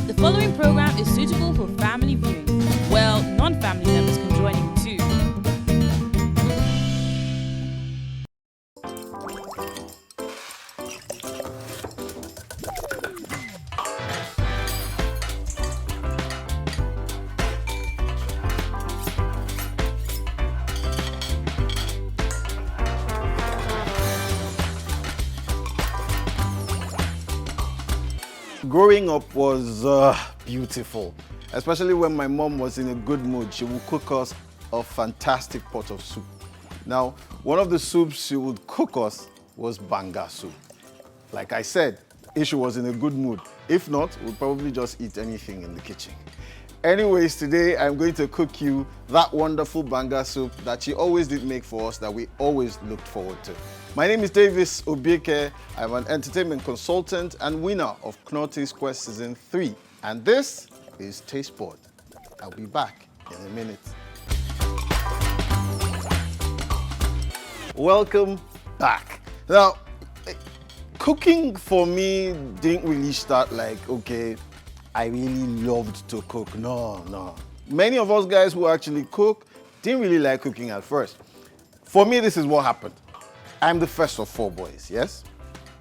The following program is suitable for family viewing. Well, non-family members can join in too. Growing up was beautiful, especially when my mom was in a good mood. She would cook us a fantastic pot of soup. Now, one of the soups she would cook us was Banga Soup. Like I said, if she was in a good mood. If not, we'd probably just eat anything in the kitchen. Anyways, today I'm going to cook you that wonderful Banga Soup that she always did make for us, that we always looked forward to. My name is Davies Obiekea. I'm an entertainment consultant and winner of Knotty's Quest Season 3. And this is Taste Board. I'll be back in a minute. Welcome back. Now, cooking for me didn't really start like, okay, I really loved to cook. No. Many of us guys who actually cook didn't really like cooking at first. For me, this is what happened. I'm the first of 4 boys, yes?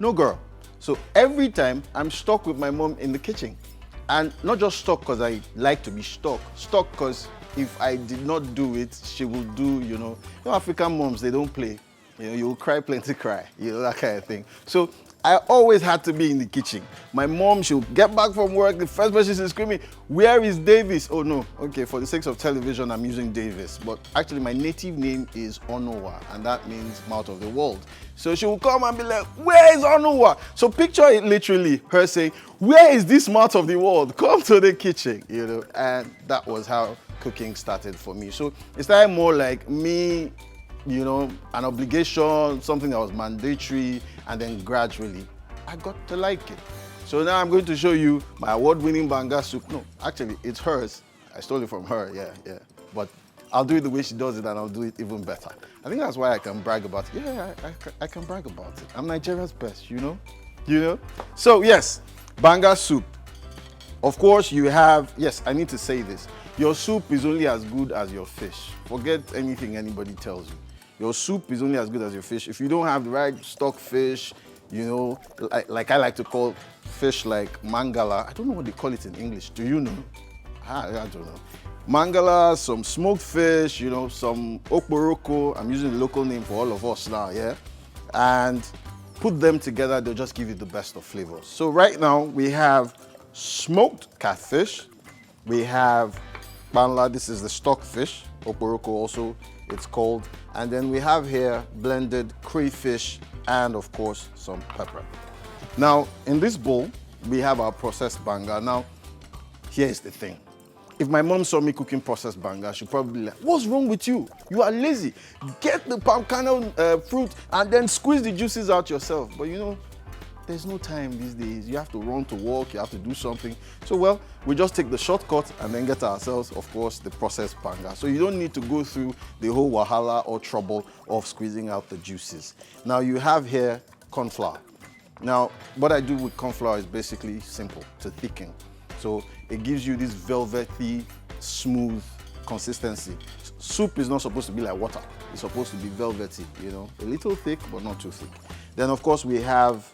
No girl. So every time I'm stuck with my mom in the kitchen. And not just stuck because I like to be stuck because if I did not do it, she will do, African moms, they don't play. You will cry, plenty cry, that kind of thing. So I always had to be in the kitchen. My mom, she'll get back from work, the first person she's screaming, "Where is Davis?" Oh no, okay, for the sake of television, I'm using Davis. But actually my native name is Onowa, and that means mouth of the world. So she will come and be like, "Where is Onowa?" So picture it literally, her saying, "Where is this mouth of the world? Come to the kitchen," and that was how cooking started for me. So it started more like me, an obligation, something that was mandatory, and then gradually I got to like it. So now I'm going to show you my award-winning Banga Soup. No, actually, it's hers. I stole it from her, yeah. But I'll do it the way she does it, and I'll do it even better. I think that's why I can brag about it. Yeah, I can brag about it. I'm Nigeria's best, So yes, Banga Soup. Of course, you have, yes, I need to say this. Your soup is only as good as your fish. Forget anything anybody tells you. Your soup is only as good as your fish. If you don't have the right stock fish, like I like to call fish like mangala. I don't know what they call it in English. Do you know? I don't know. Mangala, some smoked fish, some okporoko. I'm using the local name for all of us now, yeah? And put them together, they'll just give you the best of flavors. So right now, we have smoked catfish. We have banla, this is the stock fish. Okporoko also, it's called. And then we have here blended crayfish and of course some pepper. Now in this bowl, we have our processed banga. Now, here's the thing. If my mom saw me cooking processed banga, she'd probably be like, "What's wrong with you? You are lazy. Get the palm kernel fruit and then squeeze the juices out yourself." But there's no time these days. You have to run to work, you have to do something. So, well, we just take the shortcut and then get ourselves, of course, the processed banga. So you don't need to go through the whole wahala or trouble of squeezing out the juices. Now you have here corn flour. Now, what I do with corn flour is basically simple, to thicken. So it gives you this velvety, smooth consistency. Soup is not supposed to be like water. It's supposed to be velvety, a little thick, but not too thick. Then, of course, we have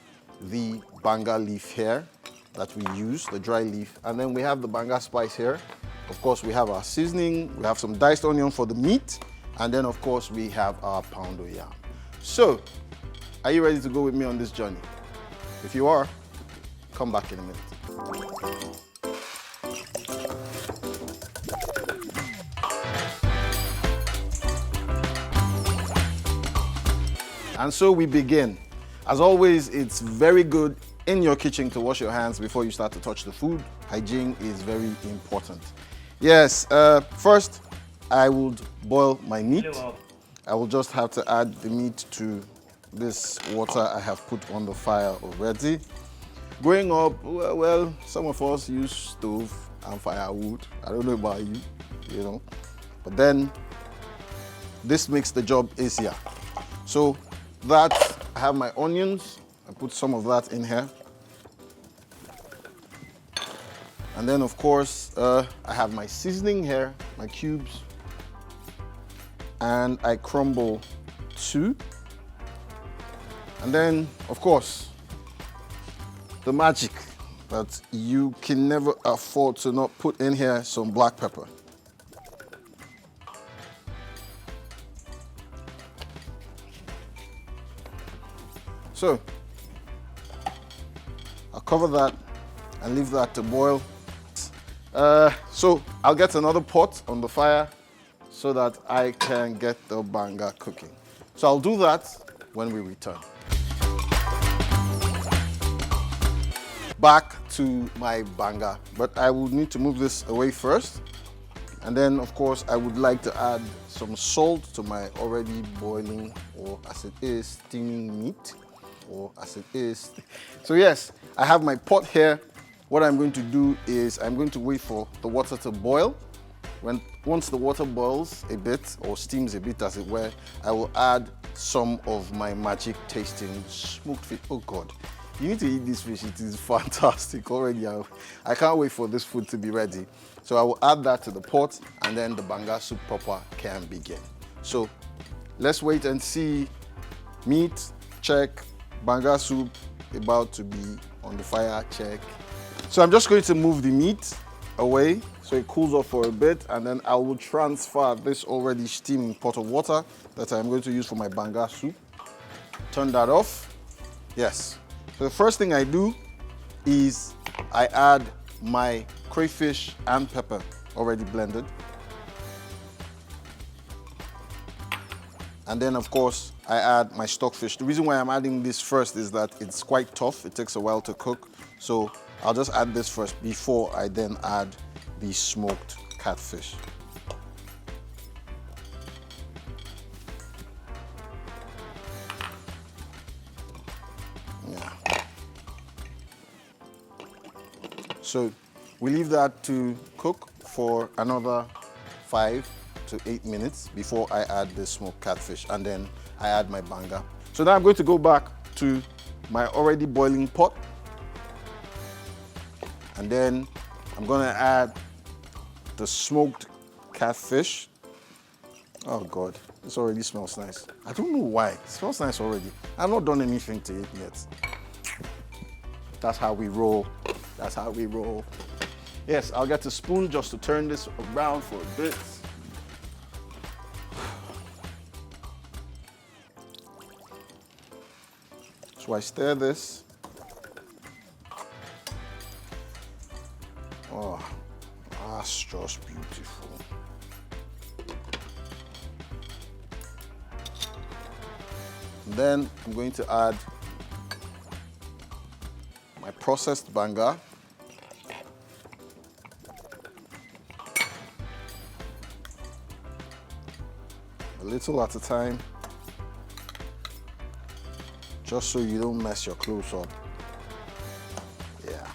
the banga leaf here that we use, the dry leaf, and then we have the banga spice here. Of course, we have our seasoning, we have some diced onion for the meat, and then of course we have our Poundo Yam. So, are you ready to go with me on this journey? If you are, come back in a minute. And so we begin. As always, it's very good in your kitchen to wash your hands before you start to touch the food. Hygiene is very important. Yes, first I would boil my meat. I will just have to add the meat to this water I have put on the fire already. Growing up, well, some of us use stove and firewood. I don't know about you, But then this makes the job easier. So that, I have my onions. I put some of that in here. And then of course, I have my seasoning here, my cubes. And I crumble 2. And then, of course, the magic that you can never afford to not put in here, some black pepper. So, I'll cover that and leave that to boil. So I'll get another pot on the fire so that I can get the banga cooking. So I'll do that when we return. Back to my banga, but I will need to move this away first. And then of course I would like to add some salt to my already boiling, or as it is, steaming meat, or as it is. So yes, I have my pot here. What I'm going to do is I'm going to wait for the water to boil. Once the water boils a bit, or steams a bit as it were, I will add some of my magic tasting smoked fish. Oh God, you need to eat this fish, it is fantastic already. I can't wait for this food to be ready. So I will add that to the pot and then the banga soup proper can begin. So let's wait and see. Meat, check. Banga soup about to be on the fire, check. So I'm just going to move the meat away so it cools off for a bit, and then I will transfer this already steaming pot of water that I'm going to use for my banga soup. Turn that off. Yes. So the first thing I do is I add my crayfish and pepper already blended. And then of course I add my stockfish. The reason why I'm adding this first is that it's quite tough. It takes a while to cook. So I'll just add this first before I then add the smoked catfish. Yeah. So we leave that to cook for another 5 to 8 minutes before I add the smoked catfish, and then I add my banga. So now I'm going to go back to my already boiling pot, and then I'm going to add the smoked catfish. Oh God, this already smells nice. I don't know why, it smells nice already. I've not done anything to it yet. That's how we roll. That's how we roll. Yes, I'll get a spoon just to turn this around for a bit. So I stir this. Oh, that's just beautiful. And then I'm going to add my processed banga. A little at a time, just so you don't mess your clothes up. Yeah.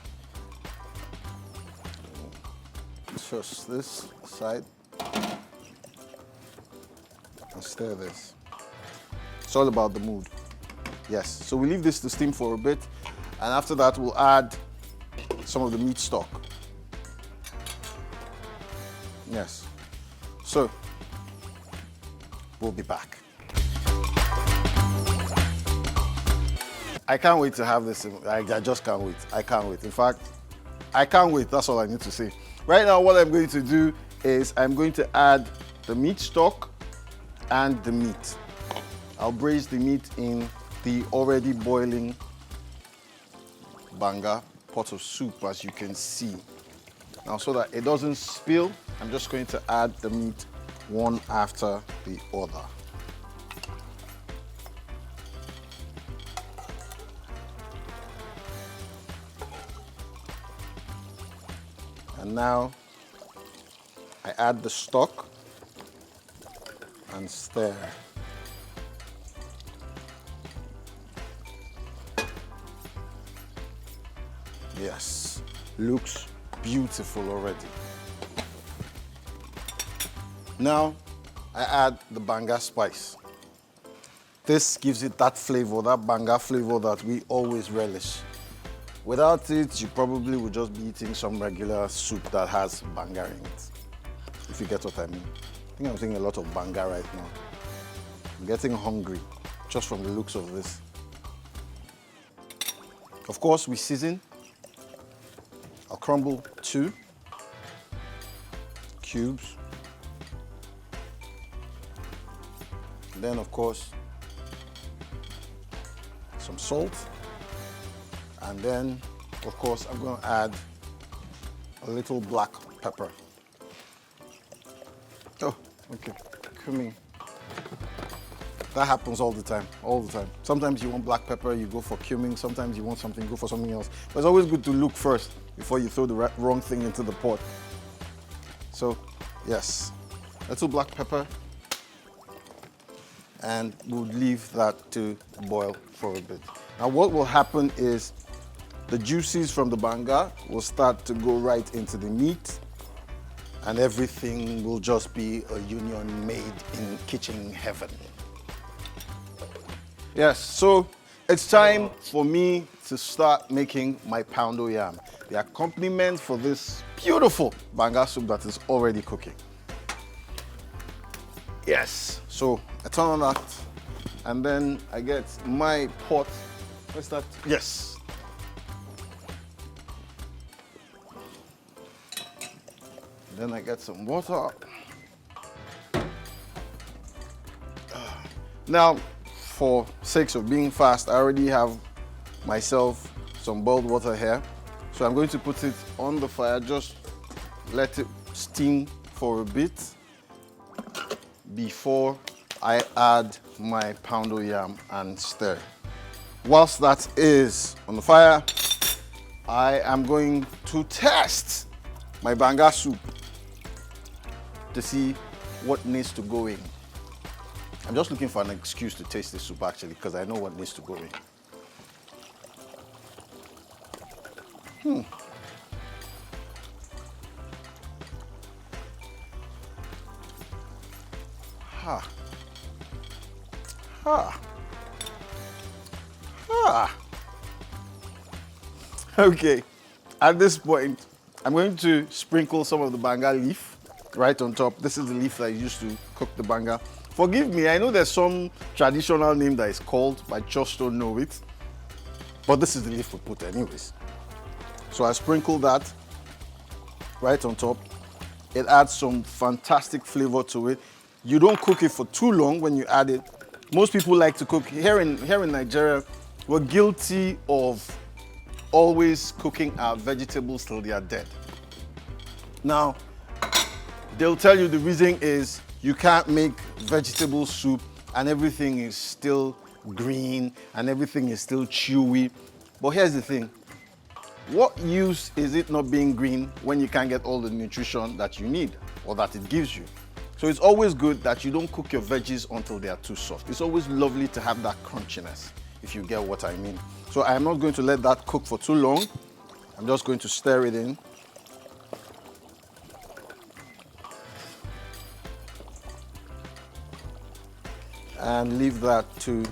Just this side and stir this. It's all about the mood. Yes, so we leave this to steam for a bit, and after that we'll add some of the meat stock. Yes, so we'll be back. I can't wait to have this. I just can't wait. I can't wait. In fact, I can't wait. That's all I need to say. Right now, what I'm going to do is I'm going to add the meat stock and the meat. I'll braise the meat in the already boiling banga pot of soup, as you can see. Now, so that it doesn't spill, I'm just going to add the meat one after the other. And now I add the stock and stir. Yes, looks beautiful already. Now I add the banga spice. This gives it that flavor, that banga flavor that we always relish Without it, you probably would just be eating some regular soup that has banga in it. If you get what I mean. I think I'm seeing a lot of banga right now. I'm getting hungry just from the looks of this. Of course, we season. I'll crumble 2 cubes. And then, of course, some salt. And then, of course, I'm going to add a little black pepper. Oh, okay, cumin. That happens all the time, all the time. Sometimes you want black pepper, you go for cumin. Sometimes you want something, you go for something else. But it's always good to look first before you throw the wrong thing into the pot. So, yes, little black pepper. And we'll leave that to boil for a bit. Now what will happen is the juices from the banga will start to go right into the meat, and everything will just be a union made in kitchen heaven. Yes, so it's time for me to start making my poundo yam, the accompaniment for this beautiful banga soup that is already cooking. Yes, so I turn on that, and then I get my pot. What's that? Yes. Then I get some water. Now, for sakes of being fast, I already have myself some boiled water here. So I'm going to put it on the fire, just let it steam for a bit before I add my poundo yam and stir. Whilst that is on the fire, I am going to test my banga soup to see what needs to go in. I'm just looking for an excuse to taste this soup actually, because I know what needs to go in. Ha. Ha. Ha. Okay, at this point, I'm going to sprinkle some of the banga leaf right on top. This is the leaf that I used to cook the banga. Forgive me, I know there's some traditional name that is called, but I just don't know it. But this is the leaf we put anyways. So I sprinkle that right on top. It adds some fantastic flavor to it. You don't cook it for too long when you add it. Most people like to cook, here in Nigeria, we're guilty of always cooking our vegetables till they are dead. Now, they'll tell you the reason is you can't make vegetable soup and everything is still green and everything is still chewy. But here's the thing. What use is it not being green when you can't get all the nutrition that you need or that it gives you? So it's always good that you don't cook your veggies until they are too soft. It's always lovely to have that crunchiness, if you get what I mean. So I'm not going to let that cook for too long. I'm just going to stir it in. And leave that to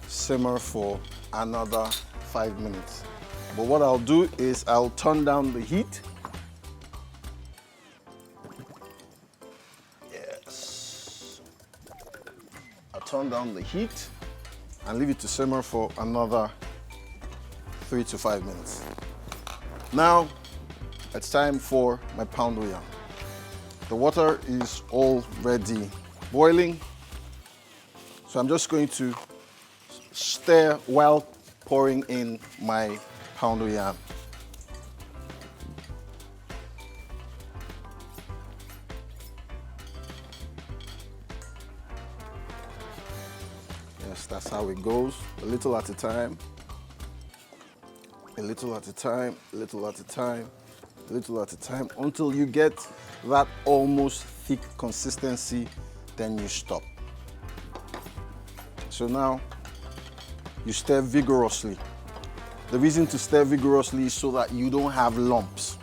simmer for another 5 minutes. But what I'll do is I'll turn down the heat. Yes. I'll turn down the heat and leave it to simmer for another 3 to 5 minutes. Now, it's time for my poundo yam. The water is already boiling. So I'm just going to stir while pouring in my poundo yam. Yes, that's how it goes. A little at a time. A little at a time, a little at a time, a little at a time, until you get that almost thick consistency, then you stop. So now, you stir vigorously. The reason to stir vigorously is so that you don't have lumps.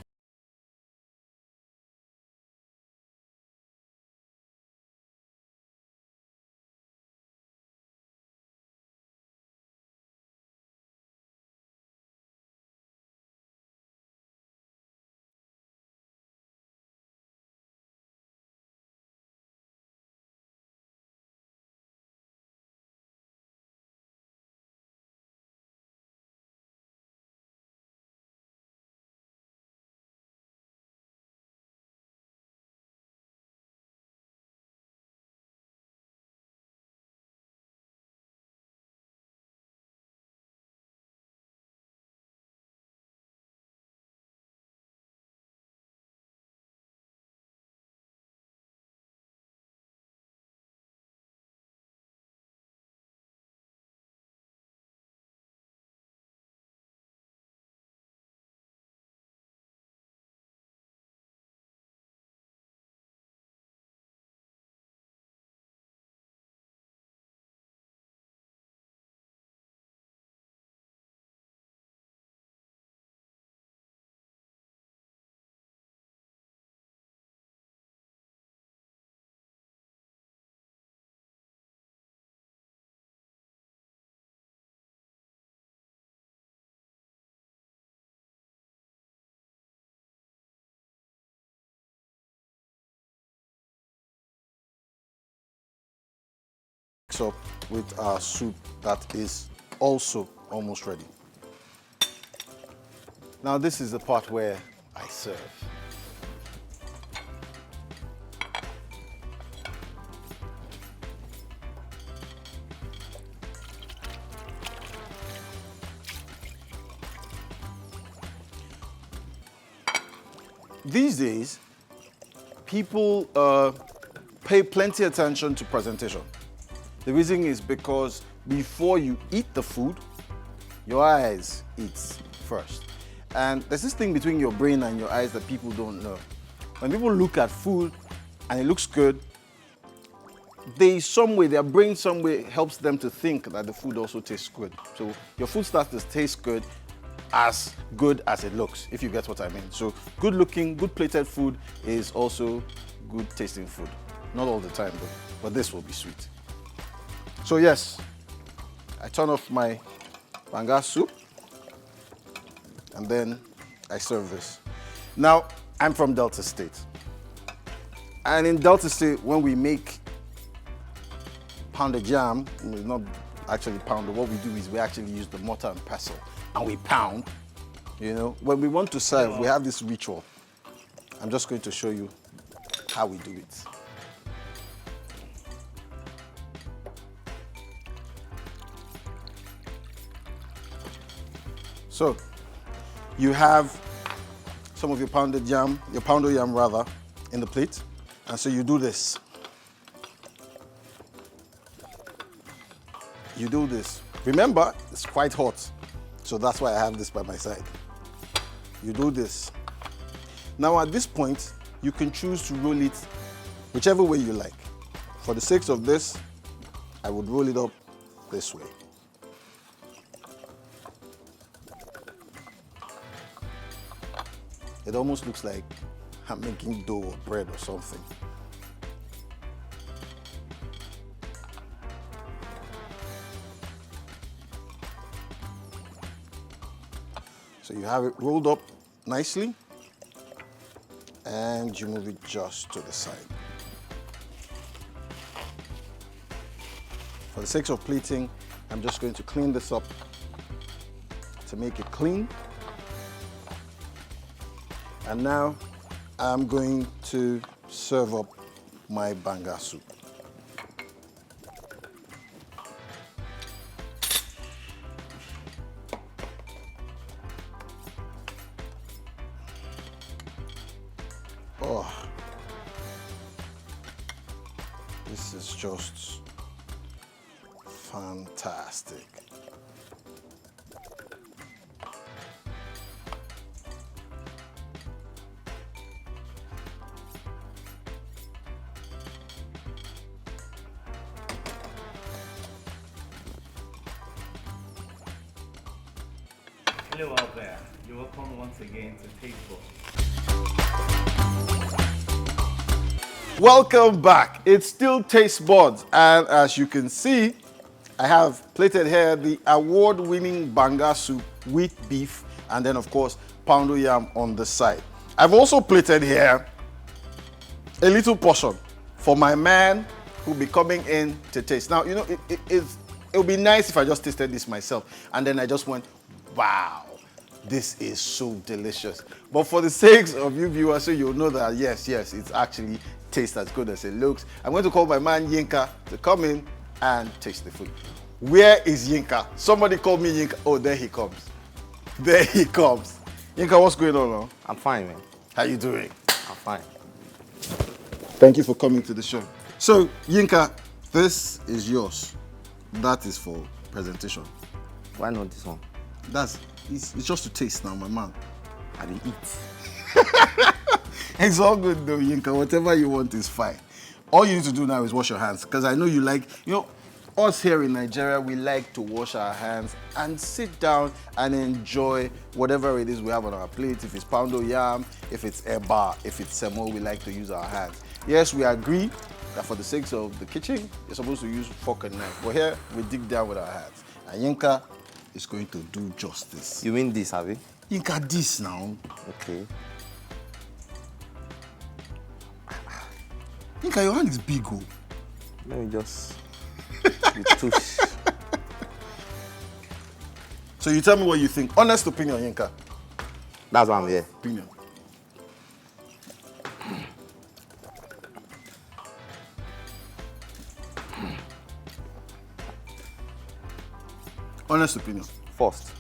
this up with our soup that is also almost ready. Now this is the part where I serve. These days, people pay plenty attention to presentation. The reason is because before you eat the food, your eyes eat first. And there's this thing between your brain and your eyes that people don't know. When people look at food and it looks good, their brain some way helps them to think that the food also tastes good. So your food starts to taste good as it looks, if you get what I mean. So good looking, good plated food is also good tasting food. Not all the time though, but this will be sweet. So yes, I turn off my Banga Soup and then I serve this. Now, I'm from Delta State. And in Delta State, when we make Poundo Yam, it's not actually pounder, what we do is we actually use the mortar and pestle and we pound. You know, when we want to serve, we have this ritual. I'm just going to show you how we do it. So, you have some of your Poundo Yam rather, in the plate. And so you do this. You do this. Remember, it's quite hot. So that's why I have this by my side. You do this. Now at this point, you can choose to roll it whichever way you like. For the sake of this, I would roll it up this way. It almost looks like I'm making dough or bread or something. So you have it rolled up nicely and you move it just to the side. For the sake of plating, I'm just going to clean this up to make it clean. And now I'm going to serve up my Banga Soup. Oh, this is just fantastic. Hello out there, you're welcome once again to Taste Buds. Welcome back. It's still Taste Buds, and as you can see, I have plated here the award-winning Banga Soup with beef, and then of course Poundo Yam on the side. I've also plated here a little portion for my man who'll be coming in to taste. Now, you know, it would be nice if I just tasted this myself, and then I just went, wow, this is so delicious. But for the sake of you viewers, so you'll know that yes, it's actually tastes as good as it looks. I'm going to call my man Yinka to come in and taste the food. Where is Yinka? Somebody called me Yinka. Oh, there he comes. There he comes. Yinka, what's going on now? I'm fine, man. How you doing? I'm fine. Thank you for coming to the show. So, Yinka, this is yours. That is for presentation. Why not this one? It's just to taste now, my man. I will eat. It's all good though, Yinka. Whatever you want is fine. All you need to do now is wash your hands, because I know you like, you know, us here in Nigeria, we like to wash our hands and sit down and enjoy whatever it is we have on our plate. If it's Poundo Yam, if it's eba, if it's semo, we like to use our hands. Yes, we agree that for the sake of the kitchen, you're supposed to use fork and knife. But here, we dig down with our hands. And Yinka is going to do justice. You mean this, Abby? Yinka, this now. Okay. Yinka, your hand is big, oh. Let me just... You tush. So you tell me what you think. Honest opinion, Yinka. That's why I'm here. Opinion. Honest opinion. First.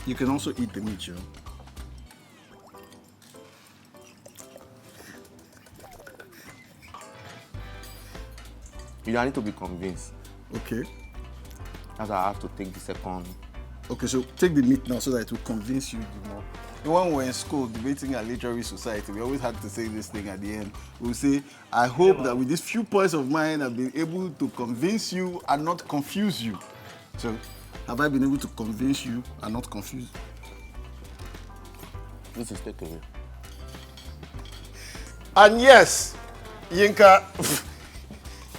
You can also eat the meat, you know. You don't need to be convinced. Okay. That's why I have to take the second. Okay, so take the meat now so that it will convince you the more. When we were in school debating a literary society, we always had to say this thing at the end. We would say, I hope that with these few points of mine, I've been able to convince you and not confuse you. So, have I been able to convince you and not confuse you? This is takeaway. And yes, Yinka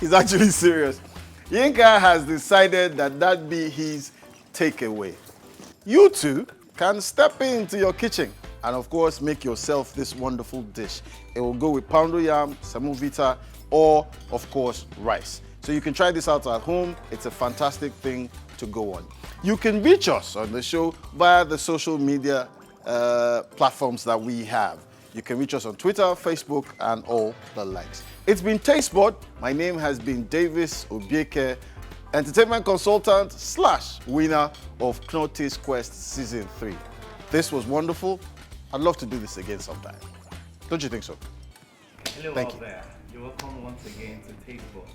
is actually serious. Yinka has decided that that be his takeaway. You too can step into your kitchen and of course make yourself this wonderful dish. It will go with Poundo Yam, semovita, or of course rice. So you can try this out at home. It's a fantastic thing to go on. You can reach us on the show via the social media platforms that we have. You can reach us on Twitter, Facebook, and all the likes. It's been Tastebot. My name has been Davies Obiekea, entertainment consultant / winner of Knorr Taste Quest Season 3. This was wonderful. I'd love to do this again sometime. Don't you think so? Hello Thank out you. there. You're welcome once again to Tastebot.